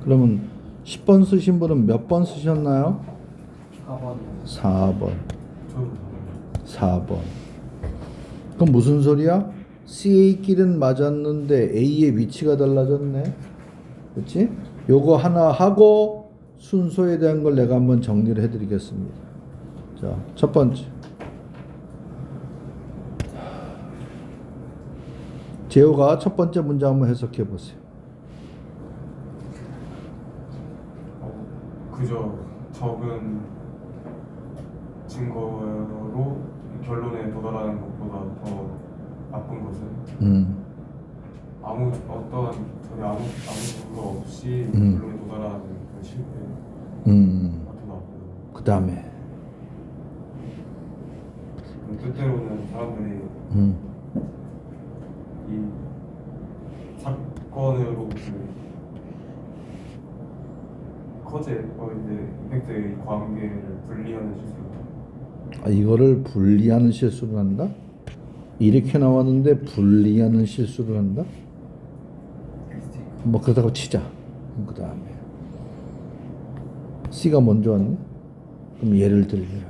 그러면 10번 쓰신 분은 몇 번 쓰셨나요? 4번이요. 4번. 저도 4번. 그럼 무슨 소리야? C의 길은 맞았는데 A의 위치가 달라졌네. 그렇지? 요거 하나 하고 순서에 대한 걸 내가 한번 정리를 해드리겠습니다. 자, 첫 번째. 재호가 첫 번째 문장 한번 해석해 보세요. 그저 적은 증거로 결론에 도달하는 것보다 더 나쁜 것은 어떠한 전혀 아무 증거 없이 결론에 도달하는 그 실패가 더 나쁘다. 그 다음에 때때로는 사람들이 이 사건으로 커제와 이제 이펙트의 관계를 분리하는 실수가. 이거를 분리하는 실수를 한다? 이렇게 나왔는데 분리하는 실수를 한다? 뭐 그렇다고 치자. 그 다음에 C가 먼저 왔네? 그럼 예를 들면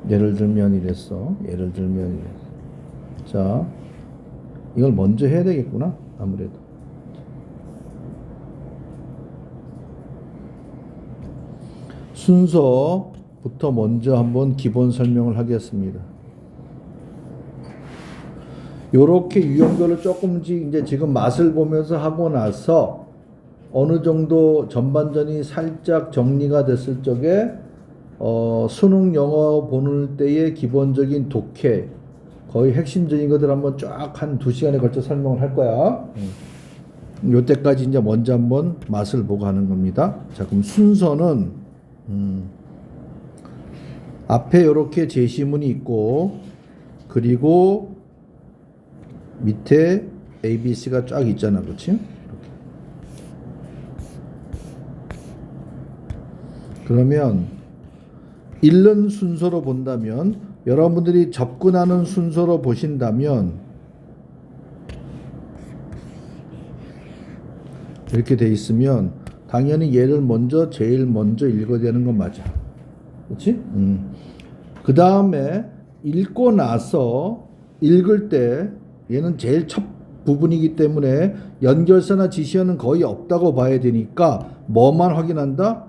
예를 들면 이랬어. 예를 들면 이랬어. 자, 이걸 먼저 해야 되겠구나. 아무래도. 순서부터 먼저 한번 기본 설명을 하겠습니다. 요렇게 유형별로 조금씩 이제 지금 맛을 보면서 하고 나서 어느 정도 전반전이 살짝 정리가 됐을 적에 수능 영어 보는 때의 기본적인 독해 거의 핵심적인 것들 한번 쫙 한 2시간에 걸쳐 설명을 할 거야. 요때까지 이제 먼저 한번 맛을 보고 하는 겁니다. 자, 그럼 순서는 앞에 이렇게 제시문이 있고 그리고 밑에 ABC가 쫙 있잖아, 그렇지? 이렇게. 그러면 읽는 순서로 본다면 여러분들이 접근하는 순서로 보신다면 이렇게 돼 있으면 당연히 얘를 제일 먼저 읽어야 되는 건 맞아. 그렇지? 그 다음에 읽고 나서 읽을 때 얘는 제일 첫 부분이기 때문에 연결사나 지시어는 거의 없다고 봐야 되니까 뭐만 확인한다?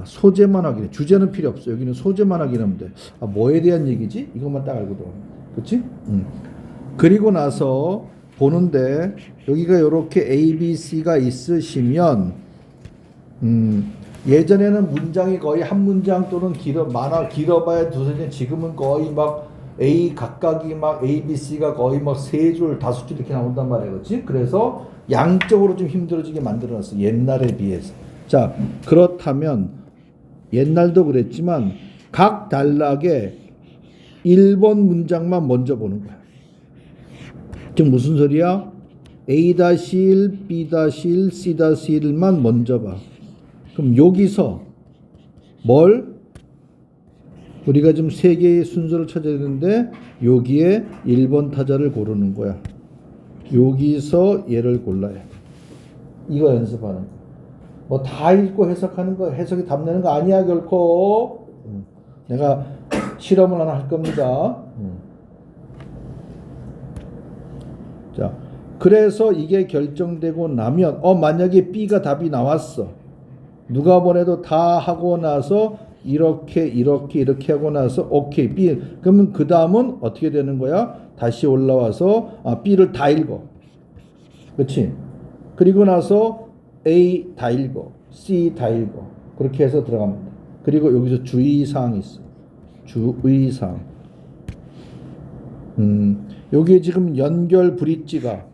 소재만 확인해. 주제는 필요 없어. 여기는 소재만 확인하면 돼. 뭐에 대한 얘기지? 이것만 딱 알고 들어. 그렇지? 그리고 나서 보는데 여기가 이렇게 A, B, C가 있으시면 예전에는 문장이 거의 한 문장 또는 길어봐야 두세 줄. 지금은 거의 막 A 각각이 막 A, B, C가 거의 막 3줄, 5줄 이렇게 나온단 말이야. 그렇지? 그래서 양적으로 좀 힘들어지게 만들어놨어. 옛날에 비해서. 자, 그렇다면 옛날도 그랬지만 각 단락에 1번 문장만 먼저 보는 거야. 즉 무슨 소리야? A-1, B-1, C-1만 먼저 봐. 그럼 여기서 뭘? 우리가 지금 3개의 순서를 찾아야 되는데 여기에 1번 타자를 고르는 거야. 여기서 얘를 골라야 돼. 이거 연습하는 거야. 뭐 다 읽고 해석하는 거, 해석이 답 내는 거 아니야 결코. 내가 실험을 하나 할 겁니다. 자, 그래서 이게 결정되고 나면 만약에 B가 답이 나왔어. 누가 보내도 다 하고 나서 이렇게 하고 나서 오케이 B. 그러면 그 다음은 어떻게 되는 거야? 다시 올라와서 B를 다 읽어. 그렇지? 그리고 나서 A 다 읽어. C 다 읽어. 그렇게 해서 들어갑니다. 그리고 여기서 주의사항이 있어. 주의사항. 여기에 지금 연결 브릿지가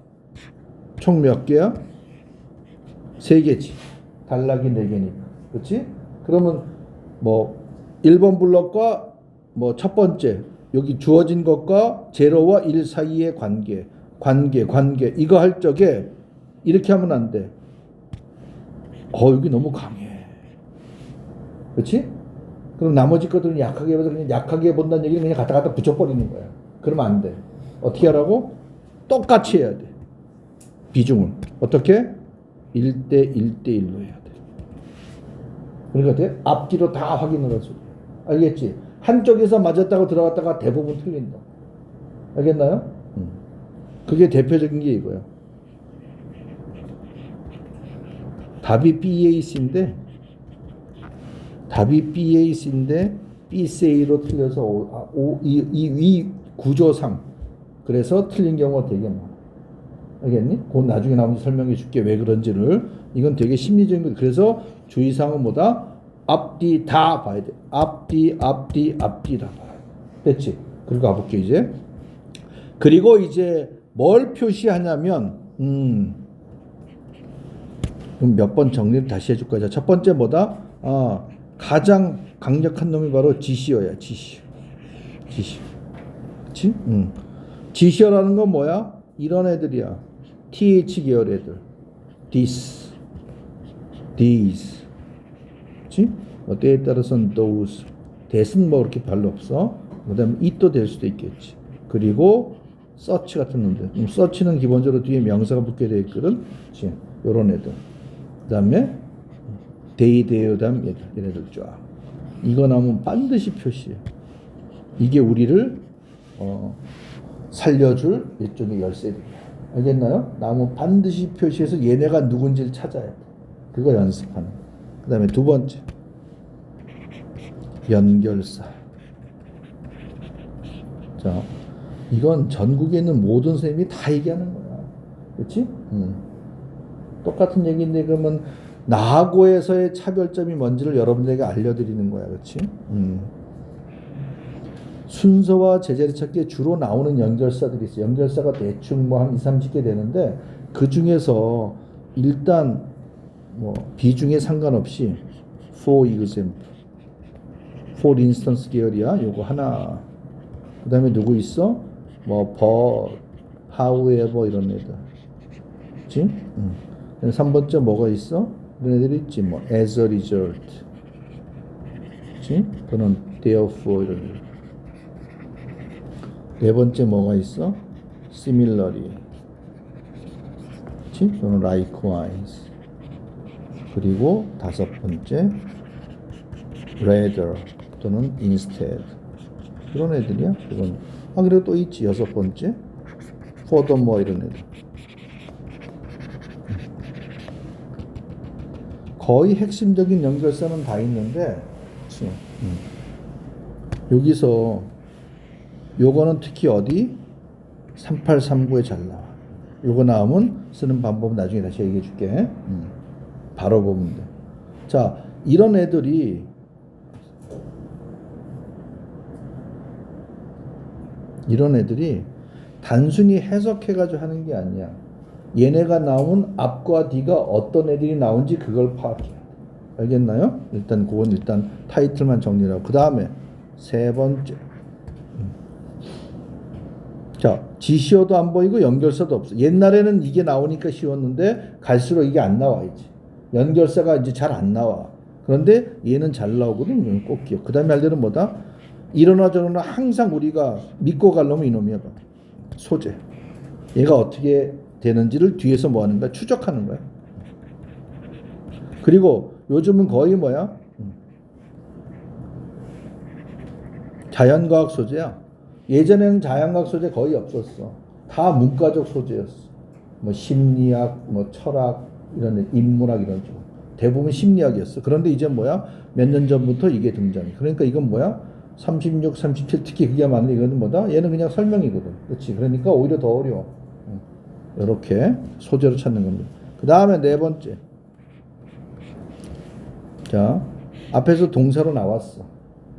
총 몇 개야? 3개지. 단락이 4개니까. 그렇지? 그러면 뭐 1번 블럭과 뭐 첫 번째 여기 주어진 것과 0와 1 사이의 관계 이거 할 적에 이렇게 하면 안 돼. 여기 너무 강해. 그렇지? 그럼 나머지 것들은 약하게 해서 그냥 약하게 본다는 얘기는 그냥 갖다 붙여버리는 거야. 그러면 안 돼. 어떻게 하라고? 똑같이 해야 돼. 비중을 어떻게 1대 1대1로 해야 돼. 그러니까 앞뒤로 다 확인을 해줘. 알겠지? 한쪽에서 맞았다고 들어갔다가 대부분 틀린다. 알겠나요? 그게 대표적인 게 이거야. 답이 BAC인데 BC로 틀려서 이 구조상 그래서 틀린 경우가 되게 많아. 알겠니? 그건 나중에 나머지 설명해 줄게 왜 그런지를. 이건 되게 심리적인 거. 그래서 주의사항은 뭐다? 앞뒤 다 봐야 돼. 앞뒤 다 봐야 돼. 됐지? 그리고 가볼게 이제. 그리고 이제 뭘 표시하냐면 그럼 몇 번 정리를 다시 해줄 거야. 첫 번째 뭐다? 가장 강력한 놈이 바로 지시어야. 지시어. 그치? 지시어라는 건 뭐야? 이런 애들이야. TH 계열 애들. This, these. 그치? 때에 따라서는 those. that은 뭐 그렇게 별로 없어. 그 다음에 it도 될 수도 있겠지. 그리고 search 같은 놈들. search는 기본적으로 뒤에 명사가 붙게 되어 있거든. 그치? 요런 애들. 그 다음에 they, their, them 얘네들 쫙. 이거 나오면 반드시 표시해. 이게 우리를 살려줄 일종의 열쇠들이야. 알겠나요? 나오면 반드시 표시해서 얘네가 누군지를 찾아야 돼. 그거 연습하는. 그 다음에 두 번째 연결사. 자, 이건 전국에 있는 모든 선생님이 다 얘기하는 거야. 그렇지? 똑같은 얘기인데 그러면 나하고에서의 차별점이 뭔지를 여러분들에게 알려드리는 거야. 그렇지? 순서와 제자리 찾기에 주로 나오는 연결사들이 있어요. 연결사가 대충 뭐 한 2, 30개 되는데 그 중에서 일단 뭐 비중에 상관없이 for example, for instance 계열이야. 요거 하나. 그 다음에 누구 있어? 뭐 but, however 이런 애들. 그치? 3번째 뭐가 있어? 이런 애들이 있지. 뭐 as a result. 그치? 또는 therefore 이런 애들. 네 번째 뭐가 있어? similarly. 그치? 또는 likewise. 그리고 다섯 번째 rather 또는 instead. 그런 애들이야. 그건. 그리고 또 있지. 여섯 번째 furthermore 이런 애들. 거의 핵심적인 연결사는 다 있는데, 그치? 여기서 요거는 특히 어디? 3839에 잘 나와. 요거 나오면 쓰는 방법 나중에 다시 얘기해 줄게. 바로 보면 돼. 자, 이런 애들이 단순히 해석해가지고 하는 게 아니야. 얘네가 나오면 앞과 뒤가 어떤 애들이 나온지 그걸 파악해. 알겠나요? 그건 타이틀만 정리를 하고. 그 다음에 세 번째. 자, 지시어도 안 보이고 연결사도 없어. 옛날에는 이게 나오니까 쉬웠는데 갈수록 이게 안 나와 이제. 연결사가 이제 잘 안 나와. 그런데 얘는 잘 나오거든. 꼭 기억. 그 다음에 할 때는 뭐다? 이러나 저러나 항상 우리가 믿고 갈 놈은 이놈이야. 소재. 얘가 어떻게 되는지를 뒤에서 뭐 하는 거야? 추적하는 거야. 그리고 요즘은 거의 뭐야? 자연과학 소재야. 예전에는 자연과학 소재 거의 없었어. 다 문과적 소재였어. 뭐 심리학, 뭐 철학, 이런 인문학 이런 쪽. 대부분 심리학이었어. 그런데 이제 뭐야? 몇 년 전부터 이게 등장해. 그러니까 이건 뭐야? 36, 37 특히 그게 많은데 이거는 뭐다? 얘는 그냥 설명이거든. 그렇지? 그러니까 오히려 더 어려워. 이렇게 소재로 찾는 겁니다. 그 다음에 네 번째. 자, 앞에서 동사로 나왔어.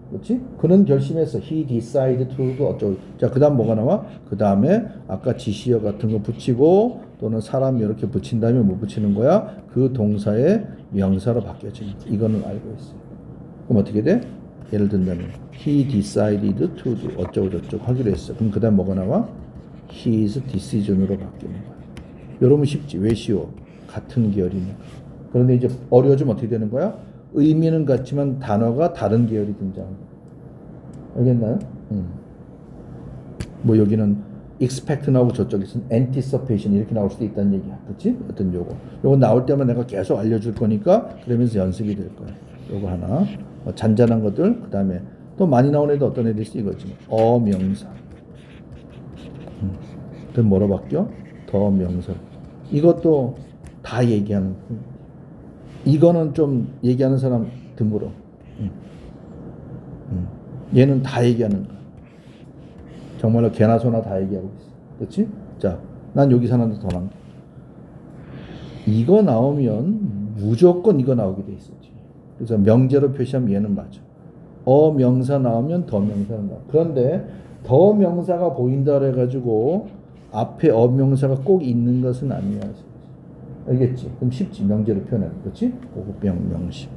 그렇지? 그는 결심했어. He decided to도 어쩌고. 자, 그 다음 뭐가 나와? 그 다음에 아까 지시어 같은 거 붙이고 또는 사람 이렇게 붙인 다음에 뭐 붙이는 거야? 그 동사의 명사로 바뀌어지는 거야. 이거는 알고 있어. 그럼 어떻게 돼? 예를 든다면 He decided to do 어쩌고 저쩌고 하기로 했어. 그럼 그 다음 뭐가 나와? His decision으로 바뀌는 거야. 여러분 쉽지? 왜 쉬워? 같은 계열이니까. 그런데 이제 어려워지면 어떻게 되는 거야? 의미는 같지만 단어가 다른 계열이 등장한다. 알겠나요? 뭐 여기는 expect 나오고 저쪽에서는 anticipation 이렇게 나올 수도 있다는 얘기야. 그렇지? 어떤 요거 나올 때만 내가 계속 알려줄 거니까 그러면서 연습이 될 거야. 요거 하나. 잔잔한 것들. 그 다음에 또 많이 나오는 애도 어떤 애들 있어 이거지. 어명사. 그 뭐로 바뀌어? 더 명사. 이것도 다 얘기하는. 이거는 좀 얘기하는 사람 드물어. 얘는 다 얘기하는 거야. 정말로 개나 소나 다 얘기하고 있어. 그렇지? 자, 난 여기 사는데 더 난. 이거 나오면 무조건 이거 나오게 돼 있어. 그래서 명제로 표시하면 얘는 맞아. 어명사 나오면 더 명사는 나와. 그런데 더 명사가 보인다 그래가지고 앞에 어명사가 꼭 있는 것은 아니야. 알겠지? 그럼 쉽지. 명제로 표현하는 거지? 명식.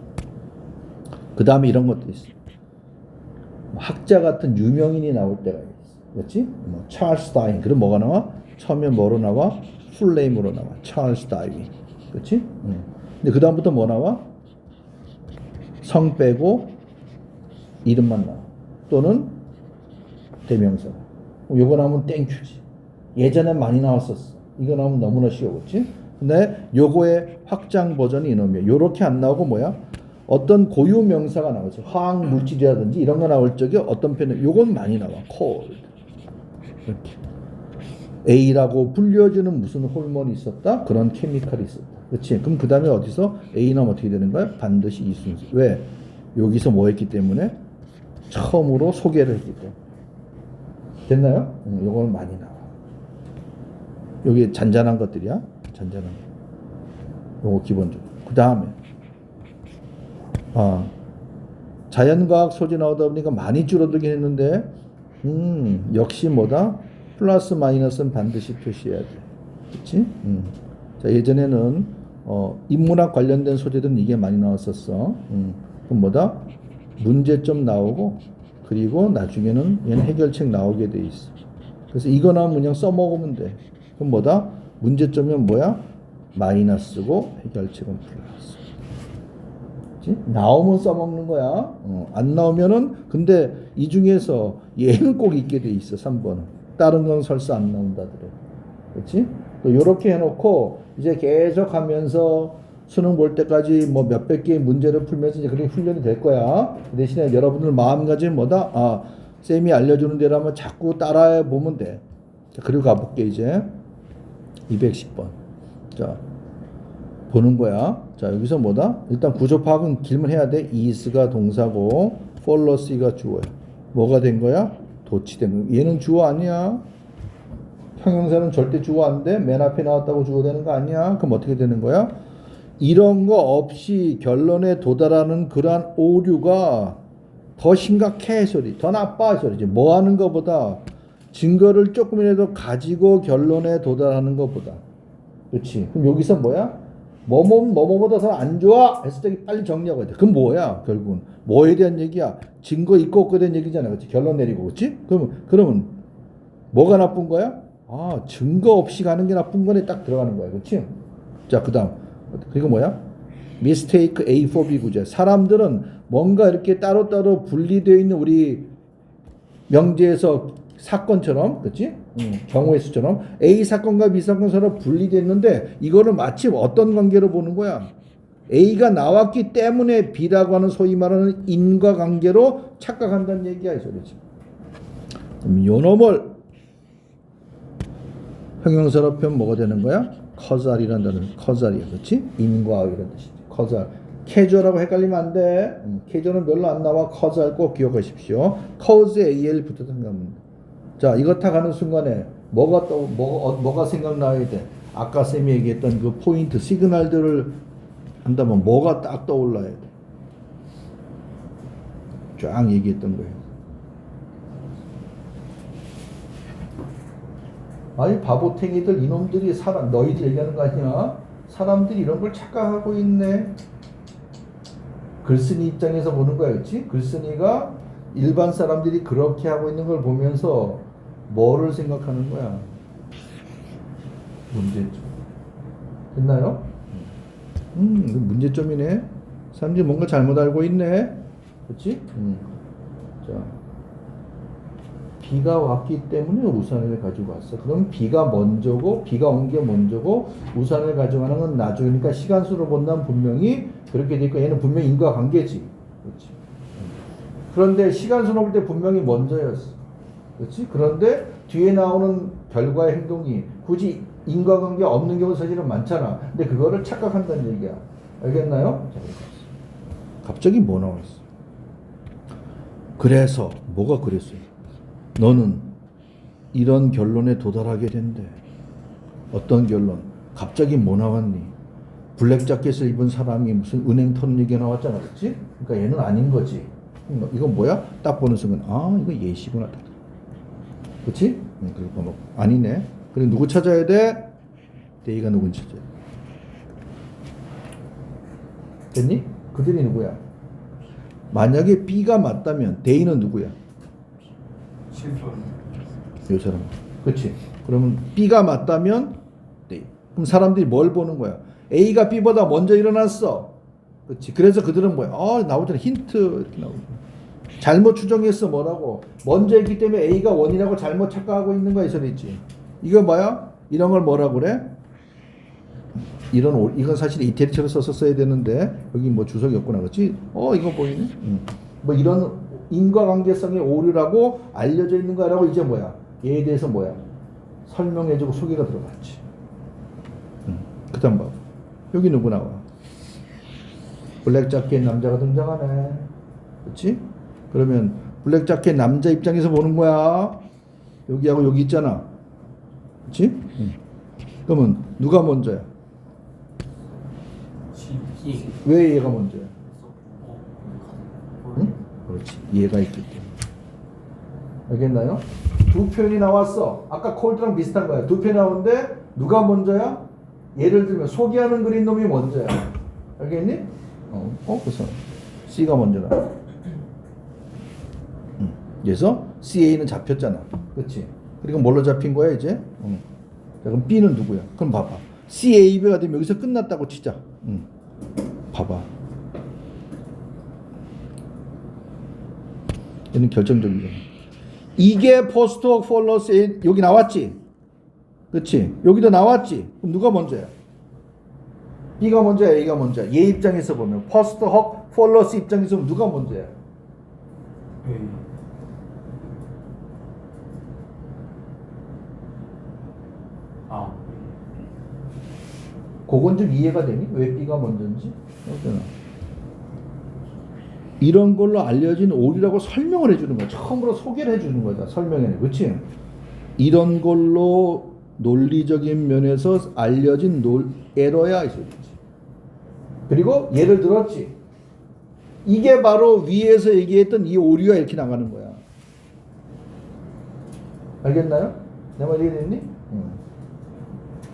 그 다음에 이런 것도 있어. 학자 같은 유명인이 나올 때가 있어. 그렇지? 뭐 찰스 다윈. 그럼 뭐가 나와? 처음에 뭐로 나와? 풀네임으로 나와. 찰스 다윈. 그렇지? 근데 그 다음부터 뭐 나와? 성 빼고 이름만 나와. 또는 대명사. 요거 나오면 땡큐지. 예전에 많이 나왔었어. 이거 나오면 너무나 쉬워. 그렇지? 근데 요거의 확장 버전이 이놈이야. 요렇게 안 나오고 뭐야? 어떤 고유 명사가 나오죠. 화학 물질이라든지 이런 거 나올 적에 어떤 표현, 요건 많이 나와. cold. 이렇게. A라고 불려주는 무슨 호르몬이 있었다? 그런 케미칼이 있었다. 그렇지? 그럼 그 다음에 어디서 A 나오면 어떻게 되는 거야? 반드시 이 순서. 왜? 여기서 뭐 했기 때문에? 처음으로 소개를 했기 때문에. 됐나요? 요거는 많이 나와. 여기 잔잔한 것들이야. 잔잔한 거. 요거 기본적으로. 그 다음에 자연과학 소재 나오다 보니까 많이 줄어들긴 했는데 역시 뭐다? 플러스 마이너스는 반드시 표시해야 돼. 그렇지? 자, 예전에는 인문학 관련된 소재들은 이게 많이 나왔었어. 그럼 뭐다? 문제점 나오고 그리고 나중에는 얘는 해결책 나오게 돼 있어. 그래서 이거 나오면 그냥 써먹으면 돼. 그럼 뭐다? 문제점은 뭐야? 마이너스고 해결책은 플러스. 그치? 나오면 써먹는 거야. 안 나오면은 근데 이 중에서 얘는 꼭 있게 돼 있어. 3번은. 다른 건 설사 안 나온다 그래. 그렇지? 또 이렇게 해놓고 이제 계속 하면서 수능 볼 때까지 뭐 몇백 개의 문제를 풀면서 이제 그렇게 훈련이 될 거야. 그 대신에 여러분들 마음가짐이 뭐다? 쌤이 알려주는 대로 하면 자꾸 따라해 보면 돼. 자, 그리고 가볼게 이제 210번. 자, 보는 거야. 자, 여기서 뭐다? 일단 구조 파악은 길면 해야 돼. is가 동사고 follow,가 주어야. 뭐가 된 거야? 도치된 거. 얘는 주어 아니야. 형용사는 절대 주어 안 돼. 맨 앞에 나왔다고 주어 되는 거 아니야. 그럼 어떻게 되는 거야? 이런 거 없이 결론에 도달하는 그러한 오류가 더 심각해 소리, 더 나빠 소리지. 뭐 하는 것보다 증거를 조금이라도 가지고 결론에 도달하는 것보다. 그렇지. 그럼 여기서 뭐야? 뭐뭐보다 더 안 좋아 했을 때 빨리 정리하고 돼. 그럼 뭐야? 결국은 뭐에 대한 얘기야? 증거 있고 없고에 대한 얘기잖아. 그렇지? 결론 내리고. 그렇지? 그러면 뭐가 나쁜 거야? 증거 없이 가는 게 나쁜 거네. 딱 들어가는 거야. 그렇지? 자, 그다음. 그리고 뭐야? mistake A for B 구제. 사람들은 뭔가 이렇게 따로따로 분리되어 있는 우리 명제에서 사건처럼, 그렇지? 경우의 수처럼 A 사건과 B 사건 서로 분리되어 있는데 이거를 마치 어떤 관계로 보는 거야? A가 나왔기 때문에 B라고 하는 소위 말하는 인과관계로 착각한다는 얘기야, 이 소리지. 그럼 요놈을 형용사로 표현 뭐가 되는 거야? 커잘이라는 단어는 커잘이야, 그렇지? 인과 이런 뜻이지. 커잘. 캐주얼하고 헷갈리면 안 돼. 캐주얼은 별로 안 나와. 커잘 꼭 기억하십시오. cause AL 붙어서 생각합니다. 자, 이거 다 가는 순간에 뭐가 생각나야 돼? 아까 쌤이 얘기했던 그 포인트, 시그널들을 한다면 뭐가 딱 떠올라야 돼? 쫙 얘기했던 거예요. 아니 바보탱이들 이놈들이 너희들 얘기하는 거 아니야? 사람들이 이런 걸 착각하고 있네. 글쓴이 입장에서 보는 거야, 그렇지? 글쓴이가 일반 사람들이 그렇게 하고 있는 걸 보면서 뭐를 생각하는 거야? 문제점. 됐나요? 문제점이네. 사람들이 뭔가 잘못 알고 있네. 그렇지? 자, 비가 왔기 때문에 우산을 가지고 왔어. 그럼 비가 먼저고 비가 온 게 먼저고 우산을 가져가는 건 나중이니까 시간수로 본다면 분명히 그렇게 돼 있고 얘는 분명히 인과관계지. 그렇지. 그런데 시간수로 볼 때 분명히 먼저였어. 그렇지? 그런데 뒤에 나오는 결과의 행동이 굳이 인과관계 없는 경우 사실은 많잖아. 근데 그거를 착각한다는 얘기야. 알겠나요? 자, 갑자기 뭐 나와 있어? 그래서 뭐가 그랬어요? 너는 이런 결론에 도달하게 된대. 어떤 결론? 갑자기 뭐 나왔니? 블랙 자켓을 입은 사람이 무슨 은행 터는 얘기가 나왔잖아, 그렇지? 그러니까 얘는 아닌 거지. 이건 뭐야? 딱 보는 순간 아 이거 예시구나. 그렇지? 그리고 뭐 아니네. 그래 누구 찾아야 돼? 데이가 누군지 찾아야 돼. 됐니? 그들이 누구야? 만약에 B가 맞다면 데이는 누구야? 실존. 이 사람. 그렇지? 그러면 B가 맞다면 데이. 그럼 사람들이 뭘 보는 거야? A가 B보다 먼저 일어났어. 그렇지? 그래서 그들은 뭐야? 나오잖아. 힌트 이렇게 나오고. 잘못 추정했어. 뭐라고? 먼저 했기 때문에 A가 원이라고 잘못 착각하고 있는 거야. 이 소리지. 이거 뭐야? 이런 걸 뭐라고 그래? 이건 사실 이태리처럼 썼어야 되는데 여기 뭐 주석이 없구나. 그렇지? 이거 보이네? 뭐 이런 인과관계성의 오류라고 알려져 있는 거라고 이제 뭐야? 얘에 대해서 뭐야? 설명해주고 소개가 들어갔지. 그 다음 봐. 여기 누구 나와? 블랙 자켓 남자가 등장하네. 그렇지? 그러면 블랙 자켓 남자 입장에서 보는 거야. 여기하고 여기 있잖아. 그렇지? 그러면 누가 먼저야? 왜 얘가 먼저야? 응? 그렇지. 얘가 있기 때문에. 알겠나요? 두 표현이 나왔어. 아까 콜드랑 비슷한 거야. 두 표현이 나오는데 누가 먼저야? 예를 들면 소개하는 그린 놈이 먼저야. 알겠니? 그래서 C가 먼저라. 그래서 CA는 잡혔잖아. 그렇지? 그리고 뭘로 잡힌 거야 이제? 자, 그럼 B는 누구야? 그럼 봐봐. CAB가 되면 여기서 끝났다고 치자. 봐봐. 얘는 결정적이잖아. 이게 포스트웍 폴러스 여기 나왔지? 그렇지? 여기도 나왔지? 그럼 누가 먼저야? B가 먼저야, A가 먼저야? 얘 입장에서 보면 포스트웍 폴러스 입장에서 보면 누가 먼저야? A. 그건 좀 이해가 되니? 왜 B가 먼저인지? 어쩌나. 이런 걸로 알려진 오류라고 설명을 해주는 거야. 처음으로 소개를 해주는 거다. 설명해. 그렇지? 이런 걸로 논리적인 면에서 알려진 에러야 이 소리지. 그리고 예를 들었지. 이게 바로 위에서 얘기했던 이 오류가 이렇게 나가는 거야. 알겠나요? 내 말 이해됐니?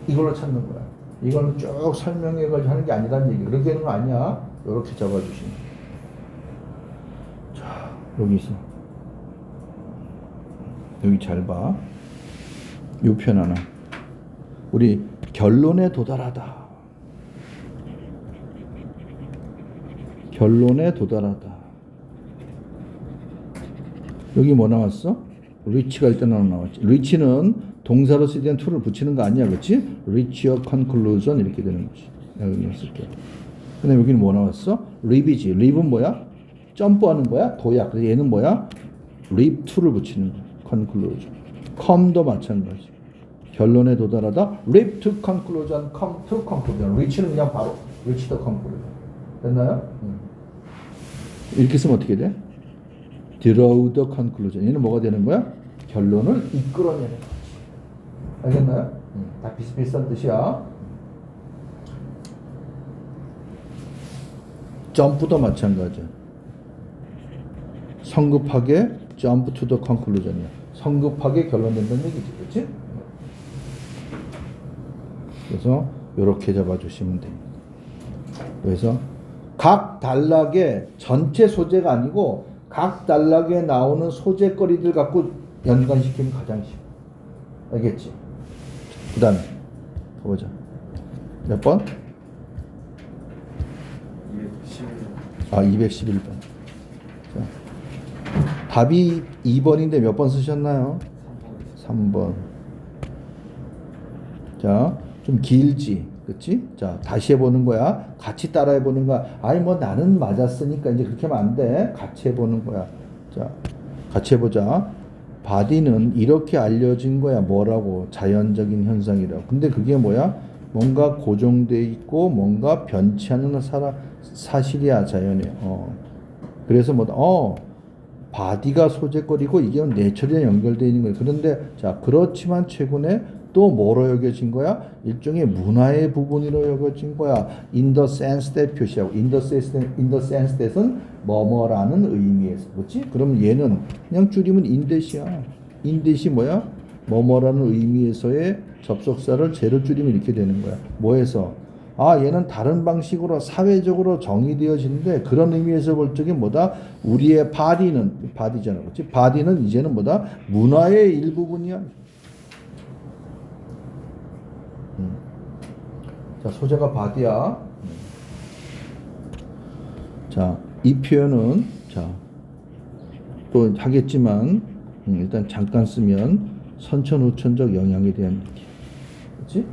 이걸로 찾는 거야. 이걸 쭉 설명해가지고 하는 게 아니라는 얘기. 그렇게 하는 거 아니야. 이렇게 잡아주시면. 자, 여기 있어. 여기 잘 봐. 요 편 하나. 우리 결론에 도달하다. 결론에 도달하다. 여기 뭐 나왔어? 리치가 일단 나왔지. 리치는 동사로 쓰이는 to를 붙이는 거 아니야, 그렇지? reach a conclusion 이렇게 되는 거지. 여기 쓸게. 근데 여기는 뭐 나왔어? leap이지. leap은 뭐야? 점프하는 거야. 도약. 그래서 얘는 뭐야? leap to를 붙이는 거야. conclusion. come도 마찬가지. 결론에 도달하다. leap to conclusion, come to conclusion. reach는 그냥 바로 reach the conclusion. 됐나요? 이렇게 쓰면 어떻게 돼? draw the conclusion. 얘는 뭐가 되는 거야? 결론을 이끌어내는 거지. 알겠나요? 다 비슷비슷한 뜻이야. 점프도 마찬가지야. 성급하게 jump to the conclusion이야. 성급하게 결론낸다는 얘기지, 그렇지? 그래서 이렇게 잡아주시면 됩니다. 그래서 각 단락의 전체 소재가 아니고 각 단락에 나오는 소재거리들 갖고 연관시키면 가장 쉬워. 알겠지? 그 다음에 보자. 몇 번? 211. 211번. 자. 답이 2번인데 몇 번 쓰셨나요? 3번. 자, 좀 길지. 그치? 자, 다시 해보는 거야. 같이 따라 해보는 거야. 아니, 뭐 나는 맞았으니까 이제 그렇게 하면 안 돼. 같이 해보는 거야. 자, 같이 해보자. 바디는 이렇게 알려진 거야. 뭐라고? 자연적인 현상이라고. 근데 그게 뭐야? 뭔가 고정돼 있고 뭔가 변치 않는 사실이야, 자연에. 그래서 뭐다? 바디가 소재거리고 이게 내처리에 연결되어 있는 거예요. 그런데 자, 그렇지만 최근에 또 뭐로 여겨진 거야? 일종의 문화의 부분으로 여겨진 거야. In the sense that 표시하고 in the sense that은 뭐뭐라는 의미에서. 그렇지? 그럼 얘는 그냥 줄이면 in that이야. in that이 뭐야? 뭐뭐라는 의미에서의 접속사를 제로 줄이면 이렇게 되는 거야. 뭐해서? 아, 얘는 다른 방식으로 사회적으로 정의되어지는데 그런 의미에서 볼 적에 뭐다? 우리의 바디잖아. 그렇지? 바디는 이제는 뭐다? 문화의 일부분이야. 자, 소재가 바디야. 자, 이 표현은 자, 또 하겠지만 일단 잠깐 쓰면 선천후천적 영향에 대한 얘기. 그렇지?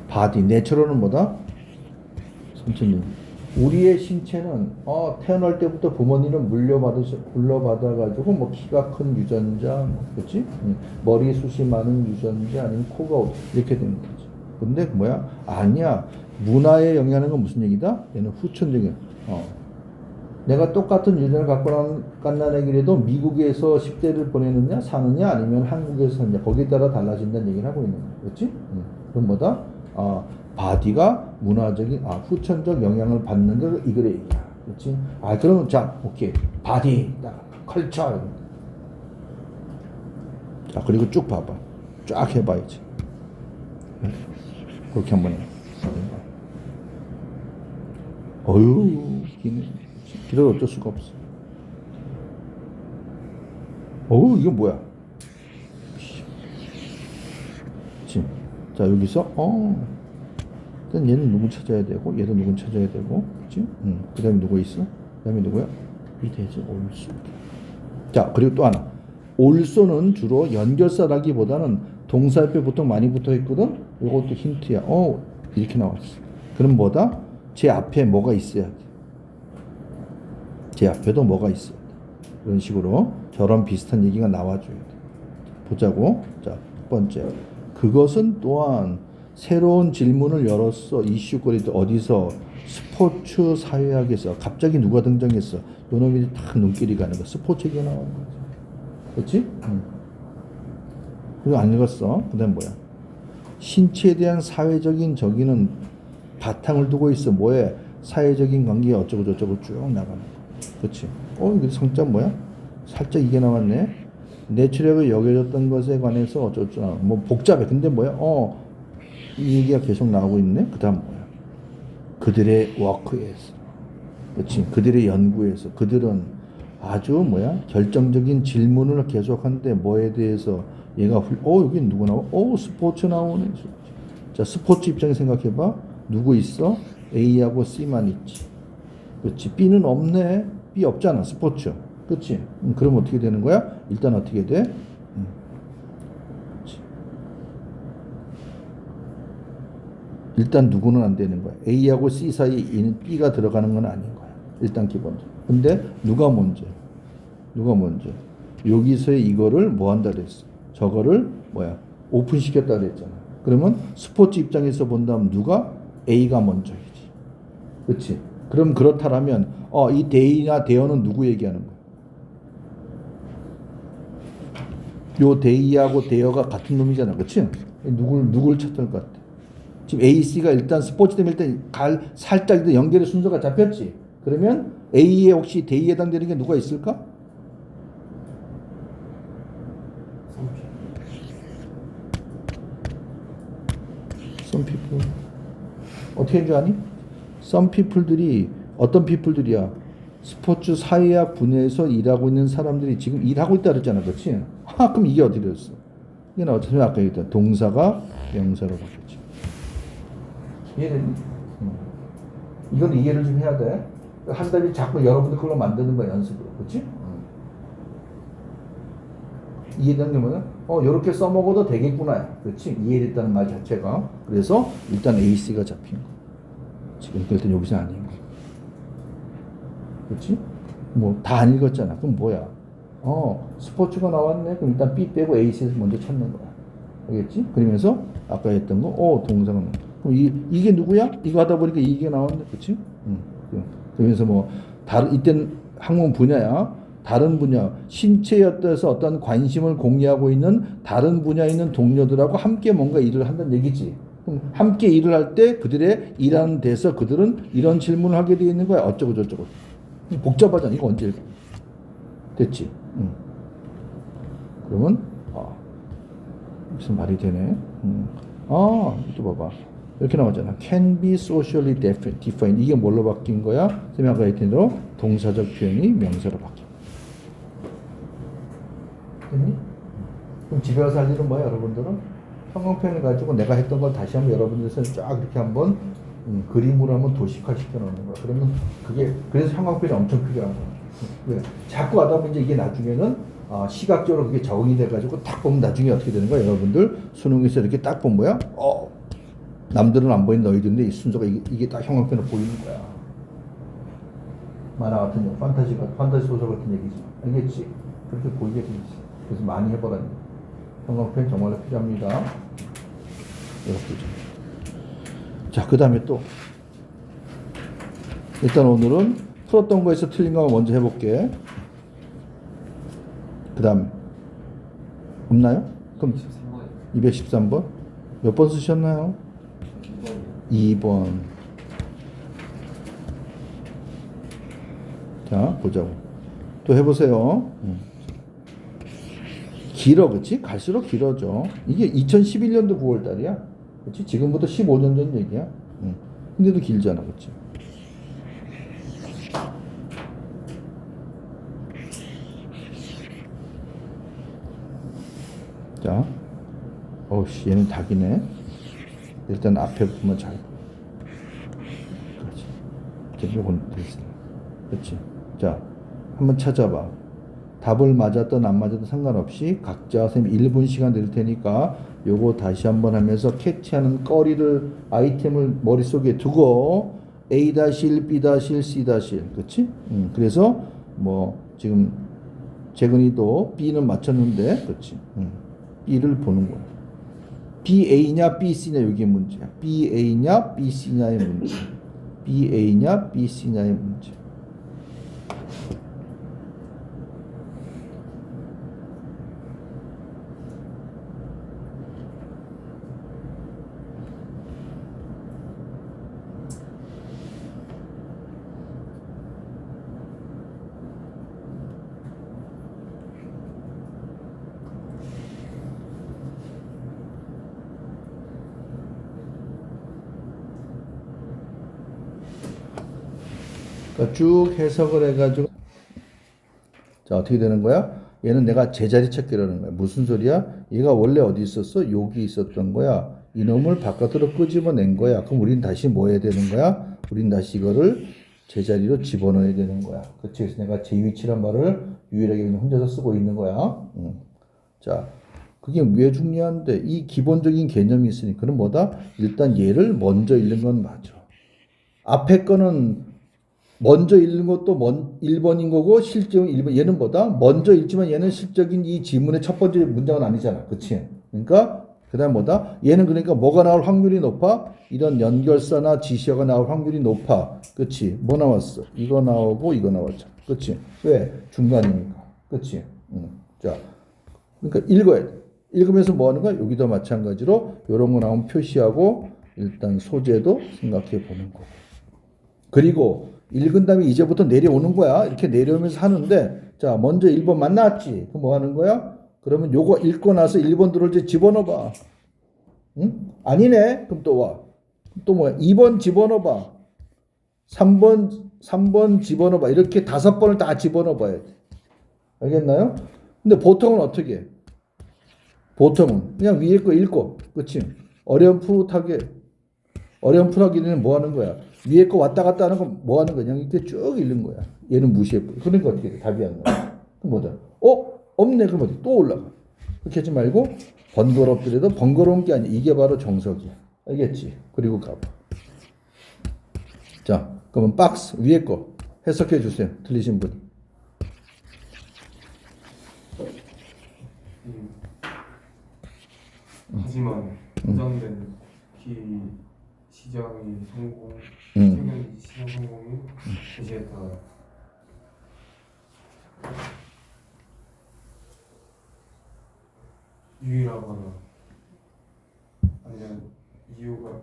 바디, 내추럴은 뭐다? 선천적. 우리의 신체는 태어날 때부터 부모님을 물려받아가지고 뭐 키가 큰 유전자, 그렇지? 머리 숱이 많은 유전자 아니면 코가 이렇게 되는 거지. 근데 뭐야? 아니야. 문화에 영향하는 건 무슨 얘기다? 얘는 후천적이야. 내가 똑같은 유전을 갖고 간 애기라도 미국에서 10대를 보내느냐, 사느냐, 아니면 한국에서 사느냐, 거기에 따라 달라진다는 얘기를 하고 있는 거야. 그렇지? 그럼 뭐다? 바디가 문화적인, 후천적 영향을 받는 거, 이거래 얘기야. 그렇지? 그러면 자, 오케이. 바디, 컬처. 자, 그리고 쭉 봐봐. 쫙 해봐야지. 그렇게 한번 해. 어휴, 길어도 어쩔 수가 없어. 어우, 이거 뭐야? 그치? 자, 여기서, 일단 얘는 누구 찾아야 되고, 얘도 누구 찾아야 되고, 그치? 그 다음에 누구 있어? 그 다음에 누구야? 이 대지, 올소. 자, 그리고 또 하나. 올소는 주로 연결사라기보다는 동사 옆에 보통 많이 붙어 있거든? 이것도 힌트야. 이렇게 나왔어. 그럼 뭐다? 제 앞에 뭐가 있어야 돼. 제 앞에도 뭐가 있어. 이런 식으로 저런 비슷한 얘기가 나와줘야 돼. 보자고. 자, 첫 번째. 그것은 또한 새로운 질문을 열었어. 이슈거리도 어디서? 스포츠 사회학에서. 갑자기 누가 등장했어? 요놈이 딱 눈길이 가는 거. 스포츠 얘기가 나오는 거지. 그렇지? 그거 안 읽었어. 그 다음 뭐야? 신체에 대한 사회적인 저기는 바탕을 두고 있어. 뭐에? 사회적인 관계 어쩌고 저쩌고 쭉 나가는 거. 그렇지? 이거 성자 뭐야? 살짝 이게 나왔네. 내추럴하게 여겨졌던 것에 관해서 어쩌고 뭐 복잡해. 근데 뭐야? 이 얘기가 계속 나오고 있네. 그 다음 뭐야? 그들의 워크에서. 그렇지? 그들의 연구에서. 그들은 아주 뭐야? 결정적인 질문을 계속하는데 뭐에 대해서 얘가 여기 누구 나와? 스포츠 나오네. 자, 스포츠 입장에 생각해봐. 누구 있어? A하고 C만 있지. 그렇지. B는 없네. B 없잖아. 스포츠. 그렇지. 그럼 어떻게 되는 거야? 일단 어떻게 돼? 일단 누구는 안 되는 거야. A하고 C 사이에 있는 B가 들어가는 건 아닌 거야. 일단 기본적으로. 근데 누가 먼저? 여기서의 이거를 뭐 한다 그랬어? 저거를 뭐야? 오픈시켰다 그랬잖아. 그러면 스포츠 입장에서 본다면 누가? A가 먼저이지. 그렇지? 그럼 그렇다라면 이 데이나 데어는 누구 얘기하는 거야? 요 데이하고 데어가 같은 놈이잖아. 그렇지? 누굴 찾을 것 같아? 지금 A, C가 일단 스포츠 때문에 일단 살짝 연결의 순서가 잡혔지. 그러면 A에 혹시 데이에 해당되는 게 누가 있을까? Some people. 어떻게 한 줄 아니? Some people들이 어떤 people들이야? 스포츠 사회학 분야에서 일하고 있는 사람들이 지금 일하고 있다 그랬잖아. 그렇지? 그럼 이게 어떻게 됐어? 이게 나왔잖아. 아까 얘기했던 동사가 명사로 바뀌었지. 이해됐니? 이건 이해를 좀 해야 돼. 한 달이 자꾸 여러분들 그걸로 만드는 거야, 연습으로. 그렇지? 이해되는 게 뭐냐? 요렇게 써먹어도 되겠구나. 그렇지? 이해됐다는 말 자체가. 그래서 일단 AC가 잡힌 거. 지금 일단 여기서 아닌 거. 그렇지? 뭐 다 안 읽었잖아. 그럼 뭐야? 스포츠가 나왔네. 그럼 일단 B 빼고 AC에서 먼저 찾는 거야. 알겠지? 그러면서 아까 했던 거, 동사는. 그럼 이게 누구야? 이거 하다 보니까 이게 나왔네. 그렇지? 그러면서 뭐 이땐 학문 분야야. 다른 분야, 신체에 어떠해서 어떤 관심을 공유하고 있는 다른 분야에 있는 동료들하고 함께 뭔가 일을 한다는 얘기지. 그럼 함께 일을 할 때 그들의 일하는 데서 그들은 이런 질문을 하게 되어 있는 거야. 어쩌고 저쩌고. 복잡하잖아. 이거 언제 읽어? 됐지? 그러면 무슨 말이 되네. 또 봐봐. 이렇게 나오잖아. Can be socially defined. 이게 뭘로 바뀐 거야? 선생님이 아까 했던 대로 동사적 표현이 명사로 바뀐. 됐니? 그럼 집에 가서 할 일은 뭐야, 여러분들은? 형광펜을 가지고 내가 했던 걸 다시 한번 여러분들께서 쫙 이렇게 한번 그림으로 한번 도식화 시켜 놓는 거야. 그러면 그래서 형광펜이 엄청 필요한 거야. 왜? 자꾸 하다 보면 이게 나중에는 시각적으로 그게 적응이 돼가지고 딱 보면 나중에 어떻게 되는 거야, 여러분들? 수능에서 이렇게 딱 보면 뭐야? 남들은 안 보이는 너희들인데 이 순서가 이게 딱 형광펜으로 보이는 거야. 만화 같은 거, 판타지 소설 같은 얘기지. 알겠지? 그렇게 보이게 돼 있어. 그래서 많이 해보라니. 형광펜 정말로 필요합니다. 이렇게. 자, 그 다음에 또. 일단 오늘은 풀었던 거에서 틀린 거 먼저 해볼게. 그 다음. 없나요? 그럼 213번. 몇 번 쓰셨나요? 2번. 자, 보자고. 또 해보세요. 길어, 그치? 갈수록 길어져. 이게 2011년도 9월 달이야. 그치? 지금부터 15년 전 얘기야. 근데도 길잖아, 그치? 자, 어우씨, 얘는 닭이네. 일단 앞에 보면 잘. 그렇지. 그렇지. 자, 한번 찾아봐. 답을 맞았든 안 맞았든 상관없이 각자 선생님 1분 시간 드릴 테니까 요거 다시 한번 하면서 캐치하는 거리를 아이템을 머릿속에 두고 A-1, B-1, C-1 그렇지? 그래서 뭐 지금 재근이도 B는 맞췄는데 그렇지? B를 보는 거야. BA냐 BC냐 이게 문제야. BA냐 BC냐의 문제. BA냐 BC냐의 문제. 그러니까 쭉 해석을 해가지고 자 어떻게 되는 거야? 얘는 내가 제자리 찾기라는 거야. 무슨 소리야? 얘가 원래 어디 있었어? 여기 있었던 거야. 이놈을 바깥으로 끄집어낸 거야. 그럼 우린 다시 뭐 해야 되는 거야? 우린 다시 이거를 제자리로 집어넣어야 되는 거야. 그치? 그래서 내가 제2위치란 말을 유일하게 그냥 혼자서 쓰고 있는 거야. 자, 그게 왜 중요한데? 이 기본적인 개념이 있으니까 그럼 뭐다? 일단 얘를 먼저 읽는 건 맞아. 앞에 거는 먼저 읽는 것도 1번인 거고 실적은 1번. 얘는 뭐다? 먼저 읽지만 얘는 실적인 이 지문의 첫 번째 문장은 아니잖아. 그치? 그러니까 그 다음 뭐다? 얘는 그러니까 뭐가 나올 확률이 높아? 이런 연결사나 지시어가 나올 확률이 높아. 그치? 뭐 나왔어? 이거 나오고 이거 나왔잖아. 그치? 왜? 중간이니까. 그치? 자, 그러니까 읽어야 돼. 읽으면서 뭐 하는 거야? 여기도 마찬가지로 이런 거 나오면 표시하고 일단 소재도 생각해 보는 거고. 그리고 읽은 다음에 이제부터 내려오는 거야. 이렇게 내려오면서 하는데, 자, 먼저 1번 만났지. 그럼 뭐 하는 거야? 그러면 요거 읽고 나서 1번 들어올 때 집어넣어봐. 응? 아니네? 그럼 또 와. 또 뭐야? 2번 집어넣어봐. 3번 집어넣어봐. 이렇게 5번을 다 집어넣어봐야 돼. 알겠나요? 근데 보통은 어떻게 해? 보통은 그냥 위에 거 읽고, 그치? 어렴풋하게 뭐 하는 거야? 위에 거 왔다 갔다 하는 거 뭐 하는 거냐? 이렇게 쭉 읽는 거야. 얘는 무시해버려. 그러니까 어떻게 돼? 답이 안 나와. 그럼 뭐다? 없네. 그럼 어디? 또 올라가. 그렇게 하지 말고 번거롭더라도 번거로운 게 아니야. 이게 바로 정석이야. 알겠지? 그리고 가봐. 자, 그러면 박스 위에 거 해석해 주세요. 틀리신 분. 하지만 보장된 키 시장의 성공, 음. 최근 시장 성공이 제시에 따라 유일하거나 아니면 이유가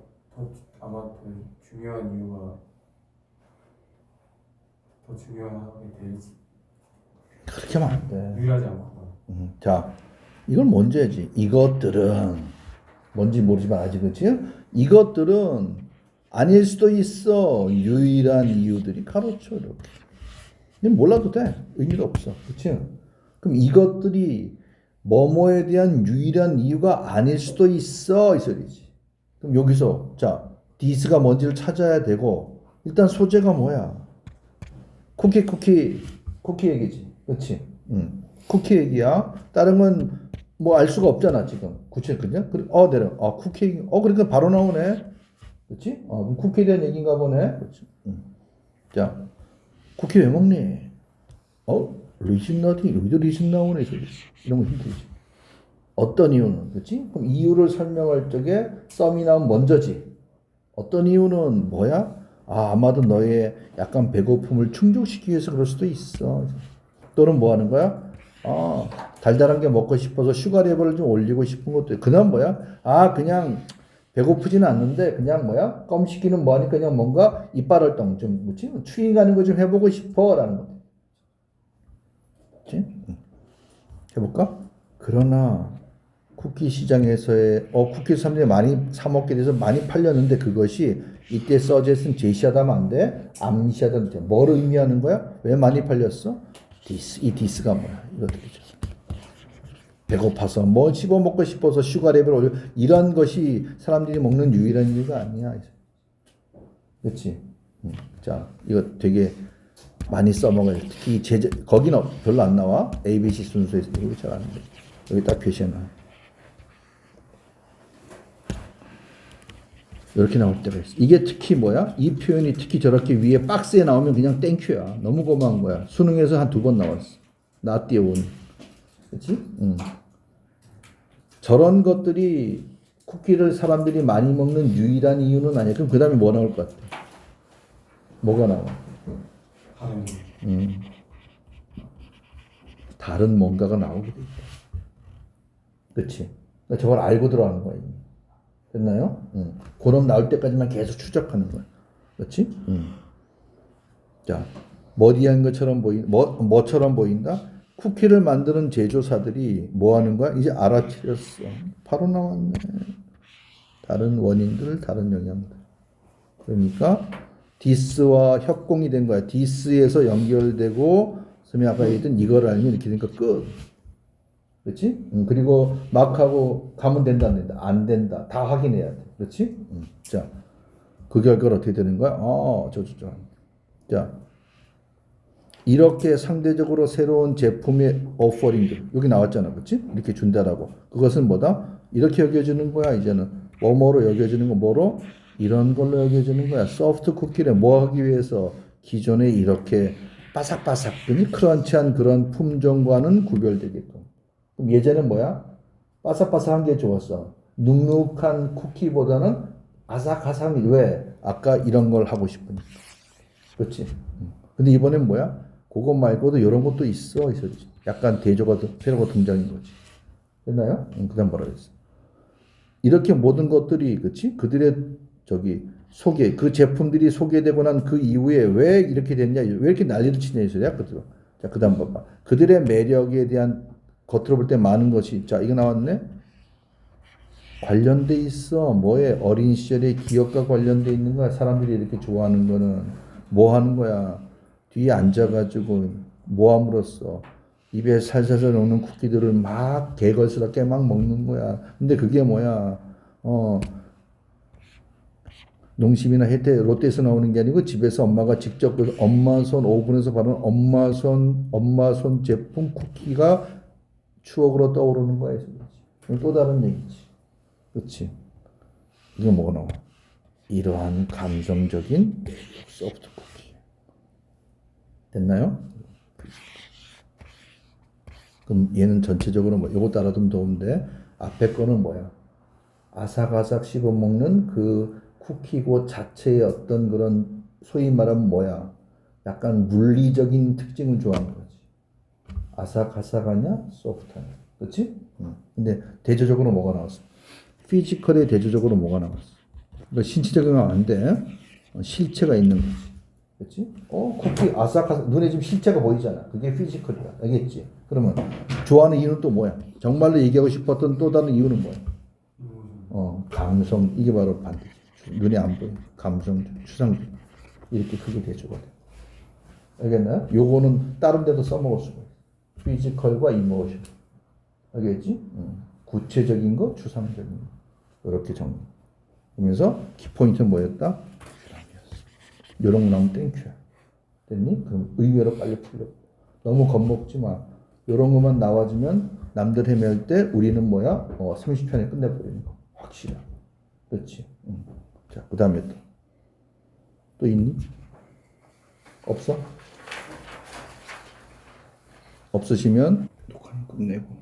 아마 더 중요한 이유가 더 중요하게 될지 그렇게 하면 안 돼. 유일하지 않거나 자, 이걸 먼저 해야지. 이것들은 뭔지 모르지만 아직 그치? 이것들은 아닐 수도 있어. 유일한 이유들이 가로쳐 이렇게. 근데 몰라도 돼. 의미도 없어. 그치? 그럼 이것들이 뭐뭐에 대한 유일한 이유가 아닐 수도 있어 이 소리지. 그럼 여기서 자, this가 뭔지를 찾아야 되고 일단 소재가 뭐야? 쿠키 얘기지. 그치? 쿠키 얘기야. 다른 건 뭐 알 수가 없잖아 지금. 구체 그냥 내려. 쿠키 얘기. 그러니까 바로 나오네. 그렇지? 그럼 쿠키에 대한 얘기인가 보네. 그렇지. 자, 쿠키 왜 먹니? 리신 나더니 여기도 리신 나오네 소리. 이런 거 힘들지. 어떤 이유는 그렇지? 그럼 이유를 설명할 적에 썸이 나오면 먼저지. 어떤 이유는 뭐야? 아마도 너의 약간 배고픔을 충족시키기 위해서 그럴 수도 있어. 또는 뭐 하는 거야? 달달한 게 먹고 싶어서 슈가 레벨을 좀 올리고 싶은 것도. 그다음 뭐야? 그냥 배고프지는 않는데 그냥 뭐야? 껌 씹기는 뭐하니까 그냥 뭔가 이빨 활동 좀 뭐지? 추위 가는 거 좀 해보고 싶어라는 거. 그렇지? 해볼까? 그러나 쿠키 시장에서의 쿠키 사람들이 많이 사 먹게 돼서 많이 팔렸는데 그것이 이때 서젯은 제시하다면 안 돼. 암시하다면 돼. 뭘 의미하는 거야? 왜 많이 팔렸어? 이 디스가 뭐야? 이것들이죠. 배고파서 뭐 씹어 먹고 싶어서 슈가 레벨 올려 이런 것이 사람들이 먹는 유일한 이유가 아니야. 그렇지? 자, 이거 되게 많이 써먹어요. 특히 거기는 별로 안 나와. ABC 순서에서 이거 잘 안 돼. 여기 딱 표시해놔. 이렇게 나올 때가 있어. 이게 특히 뭐야? 이 표현이 특히 저렇게 위에 박스에 나오면 그냥 땡큐야. 너무 고마운 거야. 수능에서 한 2번 나왔어. 나 띄워온. 그렇지? 저런 것들이 쿠키를 사람들이 많이 먹는 유일한 이유는 아니야. 그럼 그 다음에 뭐 나올 것 같아? 뭐가 나와? 다른 뭔가가 나오게 돼 있다. 그렇지? 그러니까 저걸 알고 들어가는 거야. 됐나요? 그럼 나올 때까지만 계속 추적하는 거야. 그렇지? 자, 머디한 것처럼 뭐처럼 보인다? 쿠키를 만드는 제조사들이 뭐 하는 거야? 이제 알아채렸어. 바로 나왔네. 다른 원인들, 다른 영향들. 그러니까 디스와 협공이 된 거야. 디스에서 연결되고, 선생님이 아까 얘기했던 이걸 알면 이렇게 되니까 끝. 그렇지? 그리고 막 하고 가면 된다, 안 된다. 안 된다. 다 확인해야 돼. 그렇지? 자, 그 결과가 어떻게 되는 거야? 자, 이렇게 상대적으로 새로운 제품의 오퍼링들. 여기 나왔잖아. 그렇지? 이렇게 준다라고. 그것은 뭐다? 이렇게 여겨지는 거야. 이제는 뭐로 여겨지는 거 뭐로? 이런 걸로 여겨지는 거야. 소프트 쿠키를 뭐 하기 위해서 기존에 이렇게 바삭바삭, 크런치한 그런 품종과는 구별되게끔. 그럼 예전엔 뭐야? 바삭바삭한 게 좋았어. 눅눅한 쿠키보다는 아삭아삭한 게 왜? 아까 이런 걸 하고 싶으니까. 그렇지? 근데 이번엔 뭐야? 그것 말고도 이런 것도 있어. 이 소리지. 약간 대조가 새로가 등장인 거지. 됐나요? 그 다음 뭐라 그랬어? 이렇게 모든 것들이, 그치? 그들의 소개, 그 제품들이 소개되고 난 그 이후에 왜 이렇게 됐냐? 왜 이렇게 난리를 치냐? 이 소리야. 자, 그 다음 봐봐. 그들의 매력에 대한 겉으로 볼 때 많은 것이, 자, 이거 나왔네? 관련돼 있어. 뭐에? 어린 시절의 기억과 관련돼 있는 거야. 사람들이 이렇게 좋아하는 거는. 뭐 하는 거야? 뒤에 앉아가지고 뭐 함으로써 입에 살살살 녹는 쿠키들을 막 개걸스럽게 막 먹는 거야. 근데 그게 뭐야? 농심이나 혜태, 롯데에서 나오는 게 아니고 집에서 엄마가 직접 그 엄마 손 오븐에서 바른 엄마 손 제품 쿠키가 추억으로 떠오르는 거야. 그렇지. 또 다른 얘기지. 그렇지. 이거 뭐가 나와? 이러한 감성적인 소프트 쿠키. 됐나요? 그럼 얘는 전체적으로 뭐 요거 따라두면 좋은데 앞에 거는 뭐야? 아삭아삭 씹어 먹는 그 쿠키고 자체의 어떤 그런 소위 말하면 뭐야? 약간 물리적인 특징을 좋아하는 거지. 아삭아삭하냐? 소프트하냐? 그렇지? 근데 대조적으로 뭐가 나왔어? 피지컬의 대조적으로 뭐가 나왔어? 그러니까 신체적인 건 안 돼. 실체가 있는 거지. 그렇지? 쿠키 아삭아삭 눈에 지금 실체가 보이잖아. 그게 피지컬이야. 알겠지? 그러면 좋아하는 이유는 또 뭐야? 정말로 얘기하고 싶었던 또 다른 이유는 뭐야? 감성. 이게 바로 반대지. 눈에 안 보이는 감성, 추상적. 이렇게 크게 대조가 돼. 알겠나요? 요거는 다른 데도 써먹을 수가 있어. 피지컬과 이모션. 알겠지? 구체적인 거, 추상적인 거. 이렇게 정리. 그러면서 키포인트는 뭐였다? 요런 거 나오면 땡큐야. 됐니? 그럼 의외로 빨리 풀려. 너무 겁먹지 마. 요런 것만 나와주면 남들 헤맬 때 우리는 뭐야? 30편에 끝내버리는 거. 확실해. 그렇지? 자, 그 다음에 또 있니? 없어? 없으시면 녹화는 끝내고.